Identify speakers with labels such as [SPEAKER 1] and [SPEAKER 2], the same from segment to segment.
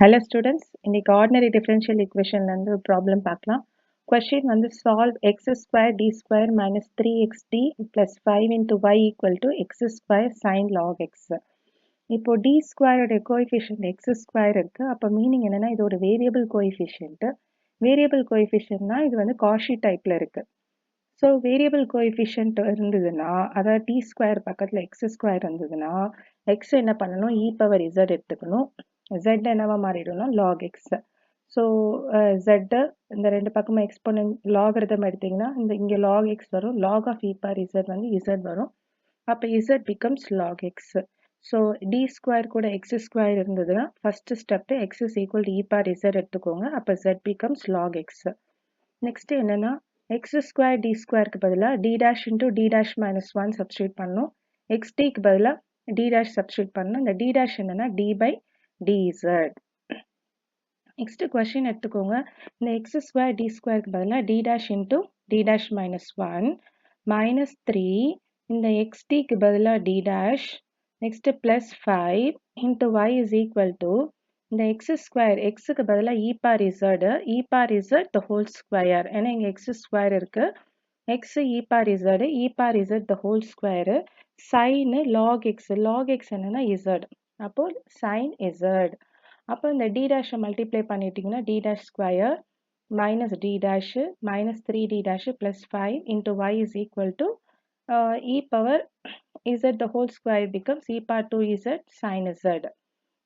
[SPEAKER 1] Hello students, இன்னைக்கு ordinary differential equation ல இருந்து ஒரு problem பார்க்கலாம். Question வந்து solve x square d square minus 3xd plus 5 into y equal to x square sin log x. இப்போ d square உடைய coefficient x square இருக்கு. அப்ப meaning என்னன்னா இது ஒரு variable coefficient. Variable coefficientனா இது வந்து Cauchy typeல இருக்கு. ஸோ வேரியபிள் கோஎஃபிஷியன்ட் இருந்ததுன்னா அதாவது டி ஸ்கொயர் பக்கத்தில் எக்ஸ் ஸ்கொயர் இருந்ததுன்னா எக்ஸ் என்ன பண்ணணும் இ பவர் இசட் எடுத்துக்கணும் ஜெட் என்னவா மாறிடும்னா லாக் எக்ஸ் ஸோ ஜெட்டு இந்த ரெண்டு பக்கமும் எக்ஸ்போனன்ட் லாகரிதம் எடுத்தீங்கன்னா இங்கே லாக் எக்ஸ் வரும் log of e power z வந்து இசட் வரும் அப்போ z becomes log x so D square கூட எக்ஸ் ஸ்கொயர் இருந்ததுன்னா first step x is equal to e power z எடுத்துக்கோங்க அப்போ z becomes log x next என்னன்னா x square d square க்கு பதிலா d dash into d dash minus 1 substitute பண்ணணும் xd க்கு பதிலா d dash substitute பண்ணணும் இந்த d dash என்னன்னா d by dz next question எடுத்துக்கோங்க இந்த x square d square க்கு பதிலா d dash into d dash minus 1 minus 3 இந்த xd க்கு பதிலா d dash next plus 5 into y is equal to இந்த x ஸ்கொயர் xக்கு பதிலா e power z the whole square ஏன்னா இங்க x ஸ்கொயர் இருக்கு x e power z the whole square sin log x என்னன்னா z அப்போ sin z அப்போ இந்த d dash மல்டிப்ளை பண்ணிட்டீங்கன்னா d dash square minus d dash minus 3d dash plus 5 into y is equal to e power z the whole square becomes e power 2z sin z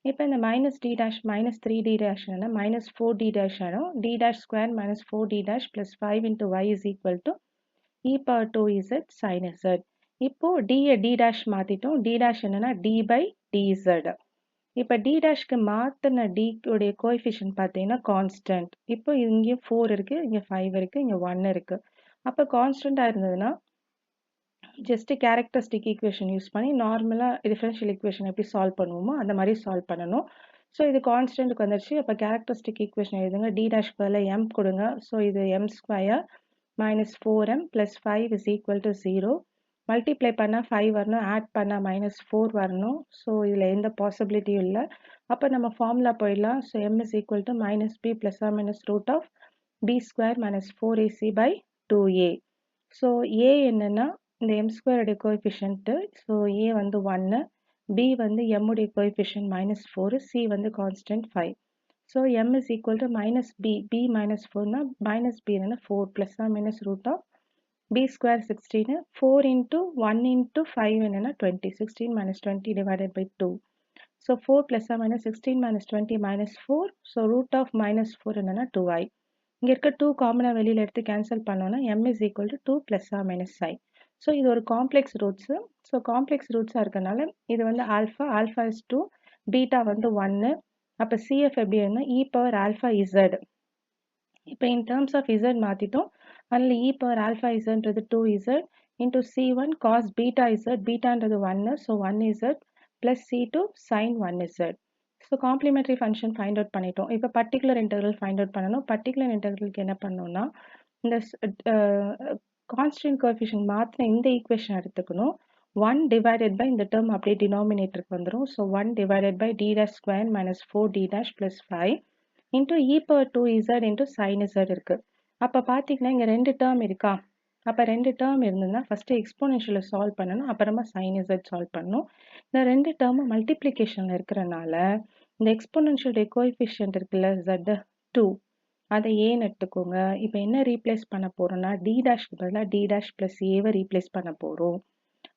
[SPEAKER 1] இப்போ இந்த minus d dash minus 3d dash என்ன minus 4d dash ஆகும் d dash square minus 4d dash plus 5 into y is equal to e power 2z sin z இப்போ d d dash மாத்திட்டோம் d dash என்னன்னா d by dz இப்போ d dashக்கு மாத்தின d உடைய coefficient பார்த்தீங்கன்னா constant இப்போ இங்கே 4 இருக்கு இங்கே 5 இருக்கு இங்கே 1 இருக்கு அப்போ கான்ஸ்டன்டா இருந்ததுன்னா ஜஸ்ட் கேரக்டரிஸ்டிக் ஈக்குவேஷன் யூஸ் பண்ணி நார்மலாக டிஃபரன்ஷியல் ஈக்குவேஷன் எப்படி சால்வ் பண்ணுவோமோ அந்த மாதிரி சால்வ் பண்ணணும் ஸோ இது கான்ஸ்டன்ட்டுக்கு வந்துருச்சு அப்போ கேரக்டரிஸ்டிக் ஈக்குவேஷன் எழுதுங்க டி டேஷ் பதில் எம் கொடுங்க ஸோ இது M square minus 4m plus 5 is equal to 0 multiply பண்ணால் 5 வரணும் ஆட் பண்ணால் மைனஸ் 4 வரணும் ஸோ இதில் எந்த பாசிபிலிட்டியும் இல்லை அப்போ நம்ம ஃபார்முலா போயிடலாம் so M is equal to minus B plus or minus root of B square minus 4ac by 2a so A என்னன்னா இந்த m square உடைய கோஎஃபிஷியன்ட் ஸோ a வந்து 1 b வந்து m உடைய கோஎஃபிஷியன்ட் மைனஸ் 4 c வந்து constant 5 so m is equal to minus b minus 4னா minus b என்னன்னா 4 plus or minus root of b square 16 4 into 1 into 5 என்னன்னா 20 16 minus 20 divided by 2 so 4 plus or minus 16 minus 20 minus 4 so root of minus 4 என்னன்னா 2i இங்கே இருக்க 2 காமனாக வெளியில் எடுத்து cancel பண்ணோன்னா m is equal to 2 plus or minus i so இது ஒரு காம்ப்ளெக்ஸ் ரூட்ஸு ஸோ காம்ப்ளெக்ஸ் ரூட்ஸாக இருக்கனால இது வந்து ஆல்ஃபா இஸ் 2 பீட்டா வந்து 1 அப்போ சிஎஃப் எப்படி இருந்தா இ பவர் ஆல்ஃபா இசட் இப்போ இன் டேர்ம்ஸ் ஆஃப் இசட் மாற்றிட்டோம் அதில் இ பவர் ஆல்ஃபா இசட்ன்றது 2z into c1 cos beta Z பீட்டான்றது 1 so 1z plus c2 sine 1z so complementary function find out பண்ணிட்டோம் இப்போ பர்டிகுலர் இன்டெக்ரல் ஃபைண்ட் அவுட் பண்ணணும் particular இன்டெக்ரலுக்கு என்ன பண்ணணும்னா இந்த கான்ஸ்டன்ட் கோஎஃபிஷியன்ட் மாற்றின இந்த ஈக்குவேஷன் எடுத்துக்கணும் 1 டிவைடட் பை இந்த டேர்ம் அப்படியே டினாமினேட்டருக்கு வந்துடும் so 1 divided by D dash square minus 4d dash plus 5 into e power 2z into sine z இருக்கு அப்போ பார்த்தீங்கன்னா இங்கே ரெண்டு டேர்ம் இருக்கா அப்போ ரெண்டு டேர்ம் இருந்ததுன்னா ஃபஸ்ட்டு எக்ஸ்போனென்ஷியலை சால்வ் பண்ணணும் அப்புறமா சைன் z சால்வ் பண்ணணும் இந்த ரெண்டு டேர்மும் மல்டிப்ளிகேஷனில் இருக்கிறனால இந்த எக்ஸ்போனென்ஷியலுடைய கோஎஃபிஷியன்ட் இருக்குல்ல z 2 அதை ஏன்னு எடுத்துக்கோங்க இப்போ என்ன ரீப்ளேஸ் பண்ண போறோம்னா டி டேஷ்க்கு பதிலாக டி டேஷ் பிளஸ் ஏவை ரீப்ளேஸ் பண்ண போறோம்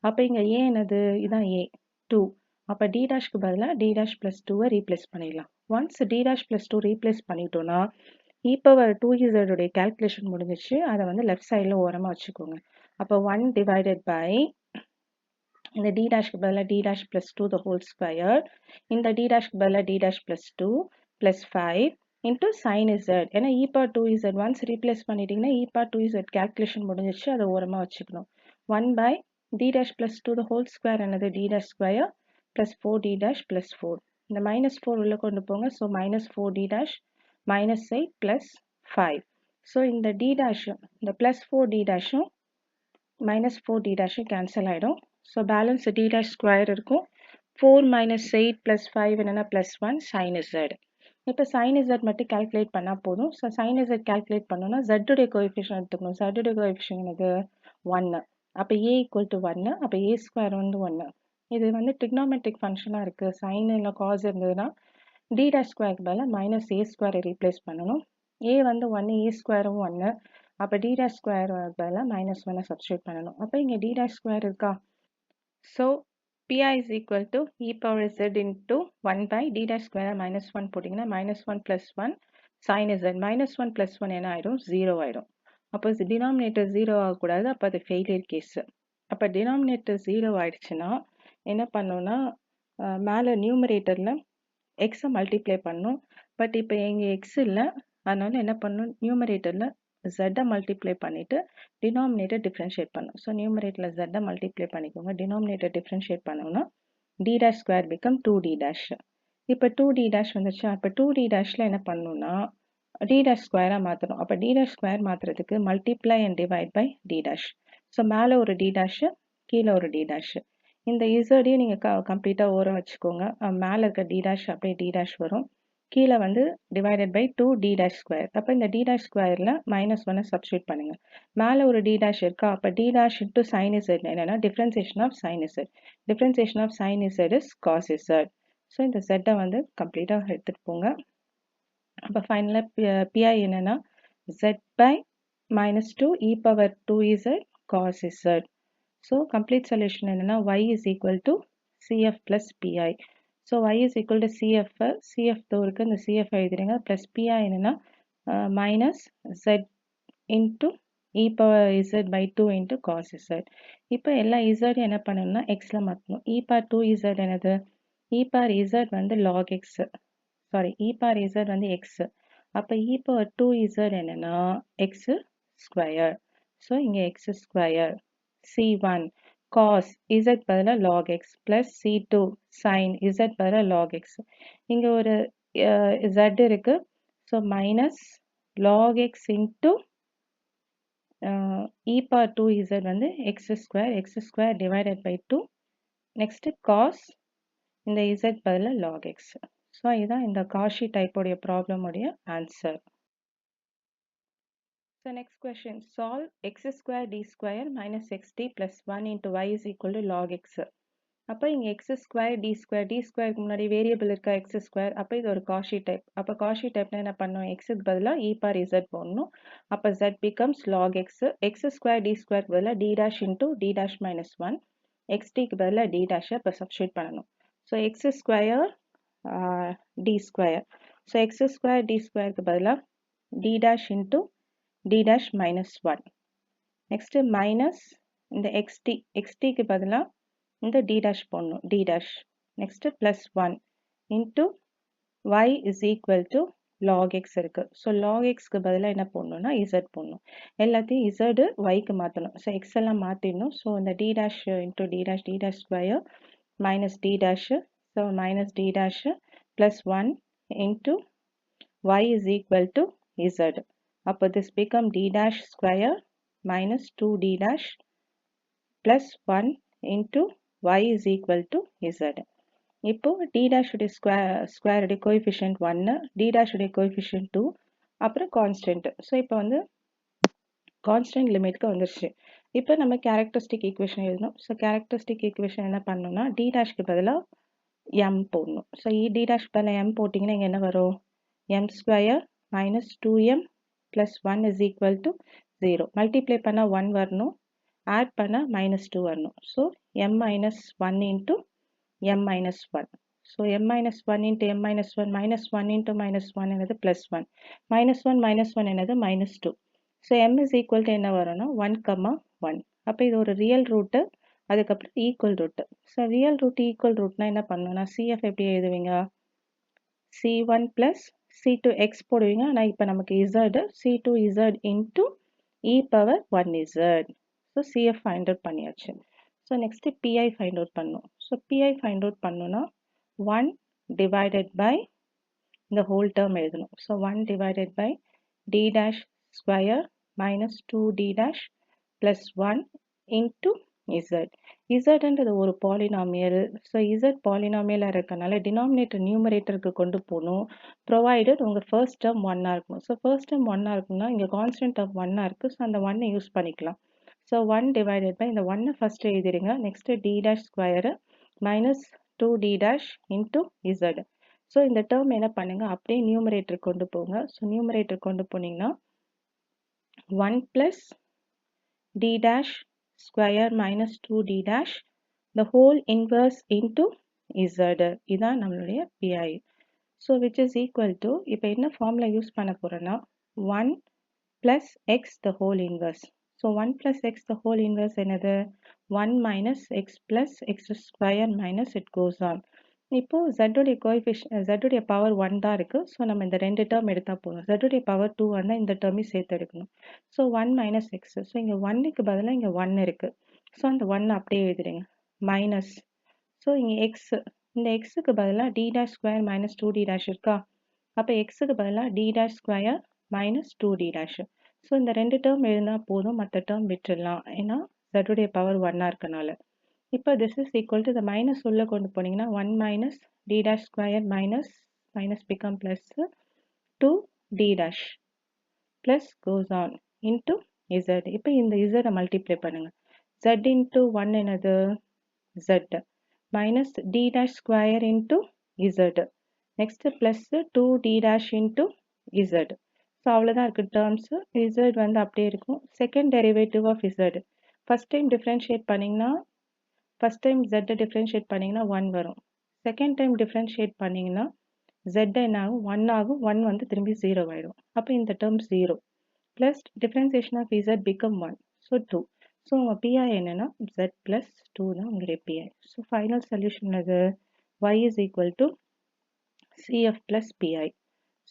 [SPEAKER 1] அப்போ இங்க ஏ என்னது இதான் ஏ 2 அப்போ டி டேஷ்க்கு பதிலாக டி டேஷ் பிளஸ் 2வை ரீப்ளேஸ் பண்ணிடலாம் once D dash plus 2 replace பண்ணிட்டோம்னா இ பவர் 2z உடைய கால்குலேஷன் முடிஞ்சிச்சு அதை வந்து லெஃப்ட் சைடில் ஓரமாக வச்சுக்கோங்க அப்போ 1 டிவைடட் பை இந்த டி டேஷ்க்கு பதிலாக D dash plus 2 the whole square இந்த டி டேஷ்க்கு பதிலாக D dash plus 2 plus 5 into sin z ஏன்னா e power 2z once replace பண்ணிட்டீங்கன்னா e power 2z calculation முடிஞ்சிருச்சு அதை ஓரமாக வச்சுக்கணும் 1 by d dash plus 2 the whole square என்னது d dash square plus 4d dash plus 4 இந்த minus 4 உள்ள கொண்டு போங்க so minus 4d dash minus 8 plus 5 so இந்த d dash இந்த plus 4d dash minus 4d dash cancel ஆயிடும் so balance d dash square இருக்கும் 4 minus 8 plus 5 என்னன்னா plus 1 sin z இப்போ sin z மட்டும் கால்குலேட் பண்ணால் போதும். ஸோ sin z கால்குலேட் பண்ணோன்னா z உடைய கோஎஃபிஷியன்ட் எடுத்துக்கணும். z உடைய கோஎஃபிஷியன்ட் என்னது 1. அப்போ a ஈக்குவல் டு 1. அப்போ a ஸ்கொயர் வந்து 1. இது வந்து ட்ரிக்னாமெட்ரிக் ஃபங்க்ஷனாக இருக்குது. சைன் இல்லை காஸ் இருந்ததுன்னா d dash ஸ்கொயருக்கு பதிலாக மைனஸ் a ஸ்கொயரை ரீப்ளேஸ் பண்ணணும். a வந்து 1, a ஸ்கொயரும் 1. அப்போ d dash ஸ்கொயர் பதிலாக மைனஸ் 1 சப்ஸ்டியூட் பண்ணணும். அப்போ இங்கே d dash ஸ்கொயர் இருக்கா? So pi is equal to e power z into 1 by d dash square minus 1 போட்டிங்கன்னா minus 1 plus 1 sin z minus 1 plus 1 என்ன ஆயிடும் 0 ஆயிடும். அப்போ denominator 0 ஆகக்கூடாது. அப்போ அது ஃபெயிலியர் கேஸ். அப்போ denominator 0 ஆயிடுச்சுன்னா என்ன பண்ணோம்னா மேலே நியூமரேட்டரில் எக்ஸை மல்டிப்ளை பண்ணணும். பட் இப்போ எங்கள் எக்ஸ் இல்லை, அதனால என்ன பண்ணணும், நியூமரேட்டரில் z மல்டிப்ளை பண்ணிட்டு டினாமினேட்டர் டிஃப்ரென்ஷியேட் பண்ணும். ஸோ நியூமரேட்டரில் z மல்டிப்ளை பண்ணிக்கோங்க. டினாமினேட்டர் டிஃப்ரென்ஷியேட் பண்ணோம்னா d dash square become 2d dash. இப்போ 2d dash வந்துச்சு. அப்போ 2d dashல என்ன பண்ணணும்னா d dash ஸ்கொயராக மாற்றணும். அப்போ d dash ஸ்கொயர் மாற்றுறதுக்கு multiply and divide by d dash. So மேலே ஒரு d dash, கீழே ஒரு d dash. இந்த இசடையும் நீங்கள் கம்ப்ளீட்டாக ஓரம் வச்சுக்கோங்க. மேலே இருக்க d dash அப்படியே d dash வரும். கீழே வந்து divided by 2d dash square. அப்போ இந்த d dash ஸ்கொயரில் மைனஸ் 1 சப்ஸ்டியூட் பண்ணுங்க. மேலே ஒரு d dash இருக்கா? அப்போ d dash into sin z என்னன்னா differentiation of sin z. Differentiation of sin z is cos z. So இந்த z வந்து கம்ப்ளீட்டாக எடுத்துகிட்டு போங்க. அப்போ ஃபைனலாக pi என்னன்னா z by minus 2 e power 2z cos z. So complete solution என்னன்னா y is equal to cf plus pi. So y is equal to cf தோருக்கு இந்த cf எழுதிடுங்க. plus pi என்னன்னா minus z into e power z by 2 into cos z. இப்போ எல்லா z என்ன பண்ணணும்னா xல மாற்றணும். e power 2z என்னது? e power z வந்து log x. Sorry, e power z வந்து x. அப்போ e power 2z என்னன்னா x ஸ்கொயர். ஸோ இங்கே x square. c1 cos z பதிலா log x plus c2 sin z பதிலா log x. இங்க ஒரு z இருக்கு. So minus log x into e power 2z வந்து x square divided by 2. next cos இந்த z பதிலா log x. So இதுதான் இந்த காஷி டைப்போடைய ப்ராப்ளம் உடைய answer. So next question, solve x square d square minus xt plus 1 into y is equal to log x. அப்போ இங்கே x square d squareக்கு முன்னாடி variable இருக்கா x square. அப்போ இது ஒரு காஷி டைப். அப்போ காஷி டைப்னா என்ன பண்ணணும், xக்கு பதிலாக e power z போடணும். அப்போ z becomes log x. x square d squareக்கு பதிலாக d dash into d dash minus 1. xtக்கு பதிலாக d dash இப்போ சப்ஸ்டியூட் பண்ணணும். So x square d square. So x square d squareக்கு பதிலாக d dash into d dash minus 1. next minus இந்த xt க்கு பதிலா இந்த d dash போடணும், d dash. next plus 1 into y is equal to log x இருக்கு. So log xக்கு பதிலா என்ன போடணும்னா z போடணும். எல்லாத்தையும் z yக்கு மாற்றணும். ஸோ x எல்லாம் மாற்றிடணும். ஸோ இந்த d dash into d dash square minus d dash. So minus d dash plus 1 into y is equal to z. அப்போ this become d dash square minus 2d dash plus 1 into y is equal to z. இப்போ d dash உடைய square உடைய coefficient 1, d dash உடைய coefficient 2, அப்புறம் constant. So இப்போ வந்து constant லிமிட்க்கு வந்துருச்சு. இப்போ நம்ம கேரக்டரிஸ்டிக் ஈக்குவேஷன் எழுதணும். ஸோ கேரக்டரிஸ்டிக் ஈக்குவேஷன் என்ன பண்ணணும்னா d dashக்கு பதிலாக m போடணும். ஸோ d dash பதிலாக m போட்டிங்கன்னா இங்கே என்ன வரும், m square minus 2m plus 1 is equal to 0. Multiply பண்ணால் 1 வரணும், ஆட் பண்ணால் minus 2 வரணும். So m minus 1 into m minus 1. So m minus 1 into m minus 1, minus 1 into minus 1 என்னது plus 1. minus 1 என்னது minus 2. So m is equal to என்ன வரும்னா 1, 1. அப்போ இது ஒரு ரியல் ரூட்டு, அதுக்கப்புறம் equal root. So real root equal ரூட்னா என்ன பண்ணணும்னா cf எப்படி எழுதுவீங்க, c1 plus c2 x போடுவீங்க. ஆனால் இப்போ நமக்கு z c2z into e power 1z. So cf find out பண்ணியாச்சு. So next pi find out பண்ணணும். ஸோ pi ஃபைண்ட் அவுட் பண்ணணும்னா 1 divided by இந்த ஹோல் டேர்ம் எழுதணும். So 1 divided by d dash square minus 2d dash plus 1 into z. zன்றது ஒரு polynomial. So z பாலினாமியலாக இருக்கனால denominator நியூமரேட்டருக்கு கொண்டு போகணும். Provided உங்கள் ஃபர்ஸ்ட் டேர்ம் ஒன்னாக இருக்கணும். ஸோ ஃபர்ஸ்ட் டேர்ம் ஒன்னாக இருக்குன்னா இங்கே கான்ஸ்டன்ட் டேர்ம் ஒன்னாக இருக்குது. ஸோ அந்த ஒன்னை யூஸ் பண்ணிக்கலாம். ஸோ 1 டிவைடட் பை இந்த ஒன்னை ஃபஸ்ட்டு எழுதிடுங்க. Next d dash square minus 2d dash into z. So இந்த டேர்ம் என்ன பண்ணுங்க, அப்படியே நியூமரேட்டர் கொண்டு போங்க. ஸோ நியூமரேட்டர் கொண்டு போனீங்கன்னா 1 plus d dash square minus 2d dash the whole inverse into z. இதான் நம்மளுடைய PI. So which is equal to, இப்போ என்ன ஃபார்முலா யூஸ் பண்ண போறோம்னா 1 plus x the whole inverse. So 1 plus x the whole inverse என்னது 1 minus x plus x square minus it goes on. இப்போ z உடைய coefficient z உடைய power 1 தான் இருக்கு. ஸோ நம்ம இந்த ரெண்டு டேர்ம் எடுத்தா போதும். z உடைய பவர் 2 வந்தால் இந்த டேர்மையும் சேர்த்து எடுக்கணும். So 1 minus X. ஸோ இங்கே 1க்கு பதிலாக இங்கே 1 இருக்கு. ஸோ அந்த 1 அப்படியே எழுதிடுங்க. மைனஸ். ஸோ இங்கே எக்ஸ், இந்த எக்ஸுக்கு பதிலாக d dash square minus 2d dash இருக்கா? அப்போ எக்ஸுக்கு பதிலாக d dash square minus 2d dash. So இந்த ரெண்டு டேர்ம் எழுதினா போதும், மற்ற டேர்ம் விட்டுடலாம். ஏன்னா z உடைய பவர் 1 இருக்கனால. இப்போ this is equal to the minus உள்ள கொண்டு போனீங்கன்னா 1 minus d dash square minus minus become plus 2d dash plus goes on into z. இப்போ இந்த z multiply பண்ணுங்க. z into 1 என்னது z minus d dash square into z. Next plus 2d dash into z. So அவ்வளோதான் இருக்குது terms. z வந்து அப்படியே இருக்கும். Second derivative of z first time differentiate பண்ணிங்கன்னா ஃபர்ஸ்ட் டைம் z டிஃப்ரென்ஷியேட் பண்ணிங்கன்னா 1 வரும். செகண்ட் டைம் டிஃப்ரென்ஷியேட் பண்ணிங்கன்னா z என்ன ஆகும் 1 ஆகும். 1 வந்து திரும்பி 0 ஆகிடும். அப்போ இந்த term 0 plus differentiation of z become 1. So 2. So உங்கள் PI என்னென்னா z ப்ளஸ் 2 தான் உங்களுடைய PI. ஸோ ஃபைனல் சொல்யூஷன் அது y is equal to CF plus PI.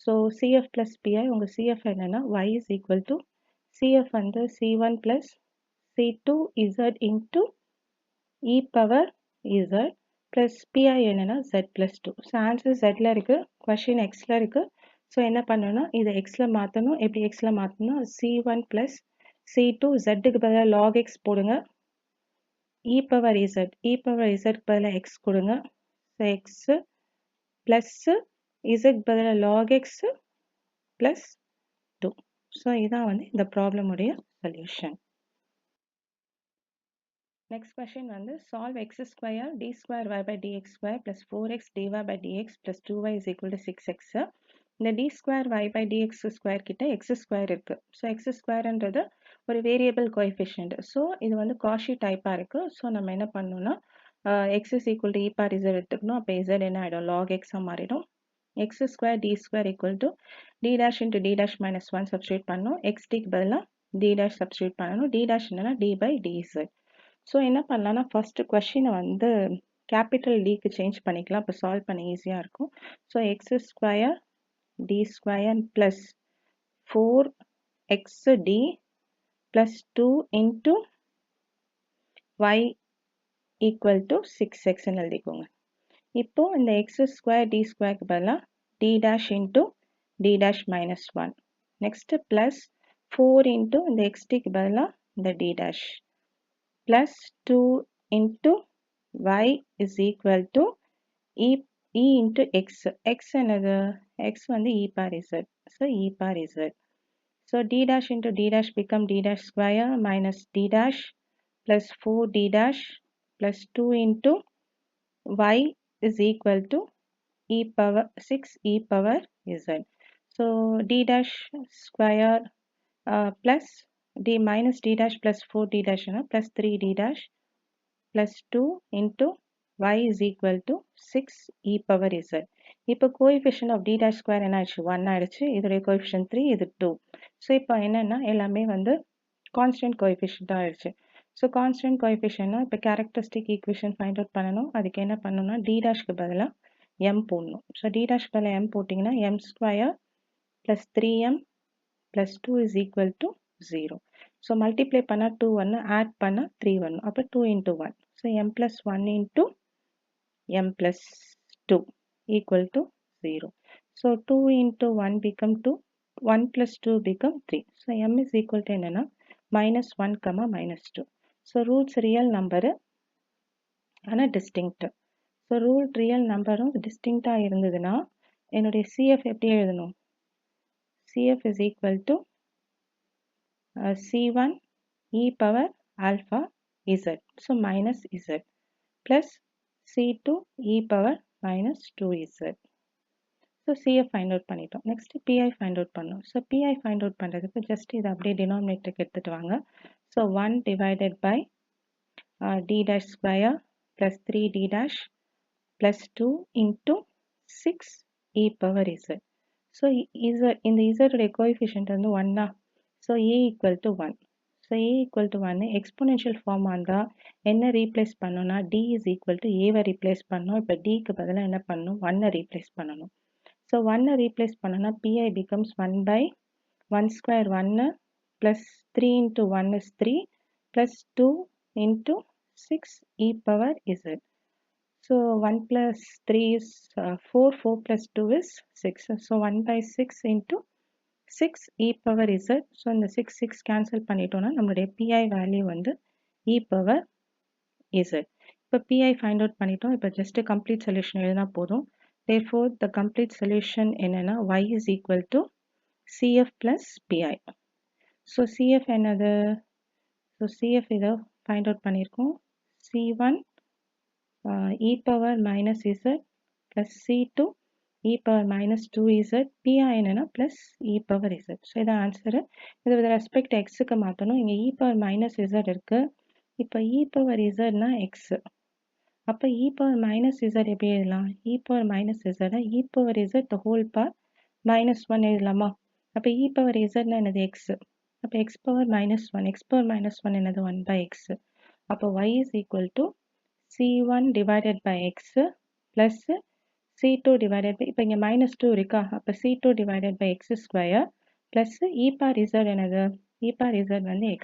[SPEAKER 1] So CF plus PI உங்கள் CF என்னென்னா y is equal to CF வந்து C1 plus C2z into e power z plus pi என்னன்னா z plus 2. So answer zல இருக்கு, question xல இருக்கு. So என்ன பண்ணணும்னா இதை xல மாற்றணும். எப்படி xல மாற்றணும்னா c1 plus c2 zக்கு பதிலாக log x போடுங்க. e power z க்கு பதிலாக x கொடுங்க. ஸோ x plus zக்கு பதிலாக log x plus 2. ஸோ இதான் வந்து இந்த ப்ராப்ளம் உடைய சொல்யூஷன். Next question வந்து solve x square d square y by dx square plus 4x dy by dx plus 2y is equal to 6x. இந்த d square y by dx square கிட்ட x square இருக்கு. So x squareன்றது ஒரு variable coefficient. So இது வந்து Cauchy டைப்பாக இருக்கு. So நம்ம என்ன பண்ணணும்னா x is equal to e power z எடுத்துக்கணும். அப்போ z என்ன ஆகிடும் log x மாறிடும். x square d square equal to d dash into d dash minus 1 substitute பண்ணணும். xdக்கு பதிலாக d dash substitute பண்ணணும். d dash என்னன்னா d by dz. ஸோ என்ன பண்ணலாம்னா ஃபர்ஸ்ட் கொஷினை வந்து கேபிட்டல் டிக்கு சேஞ்ச் பண்ணிக்கலாம். இப்போ சால்வ் பண்ண ஈஸியாக இருக்கும். So X square D square plus 4xd plus 2 into y equal to 6xன்னு எழுதிக்கோங்க. இப்போ இந்த எக்ஸ் ஸ்கொயர் டி ஸ்கொயருக்கு பதிலாக D dash into D dash minus 1. Next plus 4 into இந்த எக்ஸ்டிக்கு பதிலாக இந்த D dash plus 2 into y is equal to e into x. x என்னது x வந்து e power z. So e power z. So d dash into d dash become d dash square minus d dash plus 4d dash plus 2 into y is equal to e power 6 e power z. So d dash square plus d minus d dash plus 4d dash plus 3d dash plus 2 into y is equal to 6 e power z. இப்போ coefficient of d dash square என்ன ஆயிடுச்சு 1 ஆயிடுச்சு. இதோடைய coefficient 3, இது 2. So இப்போ என்னன்னா எல்லாமே வந்து கான்ஸ்டன்ட் கோஎஃபிஷியன்ட் ஆயிடுச்சு. ஸோ கான்ஸ்டன்ட் கோஎஃபிஷியன்ட்னா இப்போ கேரக்டரிஸ்டிக் ஈக்குவேஷன் ஃபைண்ட் அவுட் பண்ணணும். அதுக்கு என்ன பண்ணணும்னா d டேஷ்க்கு பதிலாக m போடணும். ஸோ d டேஷ்க்கு பதிலாக m போட்டிங்கன்னா m square plus 3m plus 2 is equal to 0. So multiply பண்ணால் 2 1, ஆட் பண்ணால் 3 1. அப்போ 2 into 1. So m plus 1 into m plus 2 equal to 0. So 2 into 1 become 2. 1 plus 2 become 3. So m is equal to என்னன்னா minus 1 comma minus 2. So roots real number ஆனால் distinct. So root real நம்பரும் டிஸ்டிங்க்டாக இருந்ததுன்னா என்னுடைய CF எப்படி எழுதணும்? CF is equal to C1 e power alpha z. So minus z plus C2 e power minus 2z. So CF find out பண்ணிட்டோம். Next PI find out பண்ணணும். So PI find out பண்ணுறதுக்கு just இதை அப்படியே denominatorக்கு எடுத்துட்டு வாங்க. So 1 divided by d dash square plus 3d dash plus 2 into 6 e power z. So இந்த z உடைய coefficient வந்து 1 so a equal to 1. So a equal to 1 exponential form ஆண்டா என்ன replace பண்ணோம்னா d is equal to a why replace பண்ணோம். இப்போ d க்கு பதிலா என்ன பண்ணணும்? 1 replace பண்ணணும். So 1 replace பண்ணோம்னா pi becomes 1 by 1 square 1 plus 3 into 1 is 3 plus 2 into 6 e power z. So 1 plus 3 is 4, 4 plus 2 is 6. So 1 by 6 into 6 e power z. So இந்த 6 cancel பண்ணிட்டோம்னா நம்மளுடைய pi value வந்து e power z. இப்போ pi find out பண்ணிட்டோம். இப்போ just complete solution எழுதினா போதும். Therefore the complete solution என்னன்னா y is equal to CF plus pi. So CF என்னது? So CF இதை find out பண்ணியிருக்கோம். C1 e power minus z plus C2 e power minus 2z pi என்னன்னா plus e power z. So இதான் answer. இது with respect xக்கு மாற்றணும். இங்கே e power minus z இருக்கு. இப்போ e power zனா x. அப்போ e power minus z எப்படி எழுதலாம்? e power minus z e power z the whole power minus 1 எழுதலாமா? அப்போ e power z னா என்னது? x. அப்போ x power minus 1. x power minus 1 என்னது? 1 by x. அப்போ y is equal to c1 divided by x plus c2 divided by, இப்போ இங்கே minus 2 இருக்கா? அப்போ c2 divided by x square plus e power z என்னது? e power z வந்து x.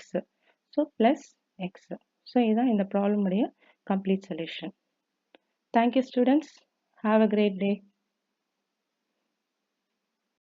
[SPEAKER 1] So plus x. So இதுதான் இந்த problem உடைய complete solution. Thank you students. Have a great day.